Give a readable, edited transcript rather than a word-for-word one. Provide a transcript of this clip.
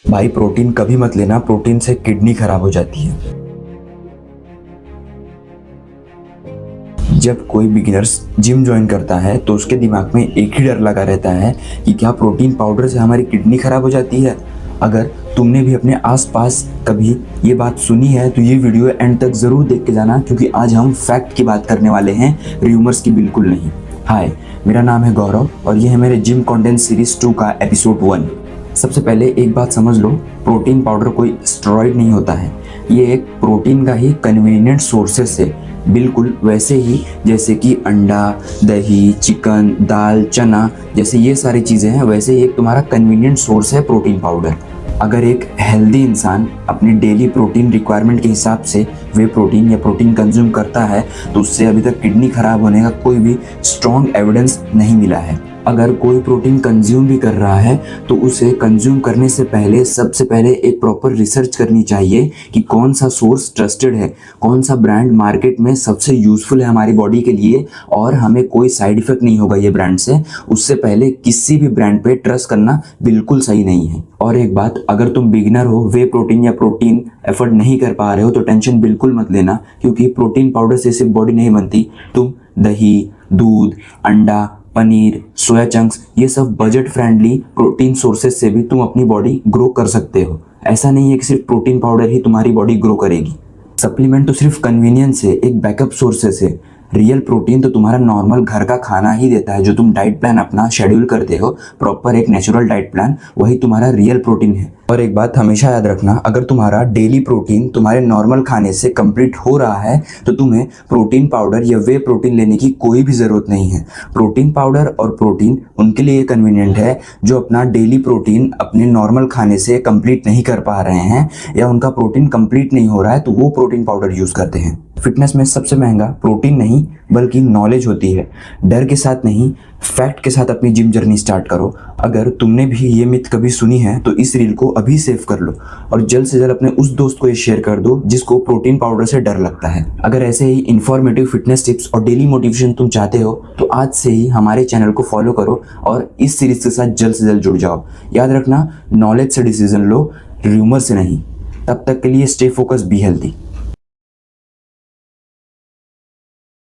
भाई प्रोटीन कभी मत लेना, प्रोटीन से किडनी खराब हो जाती है। जब कोई बिगिनर्स जिम ज्वाइन करता है तो उसके दिमाग में एक ही डर लगा रहता है कि क्या प्रोटीन पाउडर से हमारी किडनी खराब हो जाती है। अगर तुमने भी अपने आसपास कभी ये बात सुनी है तो ये वीडियो एंड तक जरूर देख के जाना, क्योंकि आज हम फैक्ट की बात करने वाले हैं, र्यूमर्स की बिल्कुल नहीं। हाय, मेरा नाम है गौरव और ये है मेरे जिम कंटेंट सीरीज 2 का एपिसोड 1। सबसे पहले एक बात समझ लो, प्रोटीन पाउडर कोई स्टेरॉइड नहीं होता है। ये एक प्रोटीन का ही कन्वीनियंट सोर्सेस है, बिल्कुल वैसे ही जैसे कि अंडा, दही, चिकन, दाल, चना जैसे ये सारी चीज़ें हैं, वैसे ही एक तुम्हारा कन्वीनियंट सोर्स है प्रोटीन पाउडर। अगर एक हेल्दी इंसान अपनी डेली प्रोटीन रिक्वायरमेंट के हिसाब से वे प्रोटीन या प्रोटीन कंज्यूम करता है तो उससे अभी तक किडनी खराब होने का कोई भी स्ट्रॉन्ग एविडेंस नहीं मिला है। अगर कोई प्रोटीन कंज्यूम भी कर रहा है तो उसे कंज्यूम करने से पहले सबसे पहले एक प्रॉपर रिसर्च करनी चाहिए कि कौन सा सोर्स ट्रस्टेड है, कौन सा ब्रांड मार्केट में सबसे यूजफुल है हमारी बॉडी के लिए और हमें कोई साइड इफेक्ट नहीं होगा ये ब्रांड से। उससे पहले किसी भी ब्रांड पे ट्रस्ट करना बिल्कुल सही नहीं है। और एक बात, अगर तुम बिगिनर हो, वे प्रोटीन या प्रोटीन एफर्ट नहीं कर पा रहे हो तो टेंशन बिल्कुल मत लेना, क्योंकि प्रोटीन पाउडर से सिर्फ बॉडी नहीं बनती। तुम दही, दूध, अंडा, पनीर, सोया चंक्स ये सब बजट फ्रेंडली प्रोटीन सोर्सेज से भी तुम अपनी बॉडी ग्रो कर सकते हो। ऐसा नहीं है कि सिर्फ प्रोटीन पाउडर ही तुम्हारी बॉडी ग्रो करेगी। सप्लीमेंट तो सिर्फ कन्वीनियंस है, एक बैकअप सोर्सेस है। रियल प्रोटीन तो तुम्हारा नॉर्मल घर का खाना ही देता है, जो तुम डाइट प्लान अपना शेड्यूल करते हो, प्रॉपर एक नेचुरल डाइट प्लान, वही तुम्हारा रियल प्रोटीन है। और एक बात हमेशा याद रखना, अगर तुम्हारा डेली प्रोटीन तुम्हारे नॉर्मल खाने से कंप्लीट हो रहा है तो तुम्हें प्रोटीन पाउडर या वे प्रोटीन लेने की कोई भी ज़रूरत नहीं है। प्रोटीन पाउडर और प्रोटीन उनके लिए कन्वीनियंट है जो अपना डेली प्रोटीन अपने नॉर्मल खाने से कंप्लीट नहीं कर पा रहे हैं या उनका प्रोटीन कंप्लीट नहीं हो रहा है तो वो प्रोटीन पाउडर यूज़ करते हैं। फिटनेस में सबसे महंगा प्रोटीन नहीं बल्कि नॉलेज होती है। डर के साथ नहीं, फैक्ट के साथ अपनी जिम जर्नी स्टार्ट करो। अगर तुमने भी ये मिथ कभी सुनी है तो इस रील को अभी सेव कर लो और जल्द से जल्द अपने उस दोस्त को ये शेयर कर दो जिसको प्रोटीन पाउडर से डर लगता है। अगर ऐसे ही इंफॉर्मेटिव फिटनेस टिप्स और डेली मोटिवेशन तुम चाहते हो तो आज से ही हमारे चैनल को फॉलो करो और इस सीरीज के साथ जल्द से जल्द जुड़ जाओ। याद रखना, नॉलेज से डिसीजन लो, र्यूमर से नहीं। तब तक के लिए स्टे फोकस, बी हेल्दी।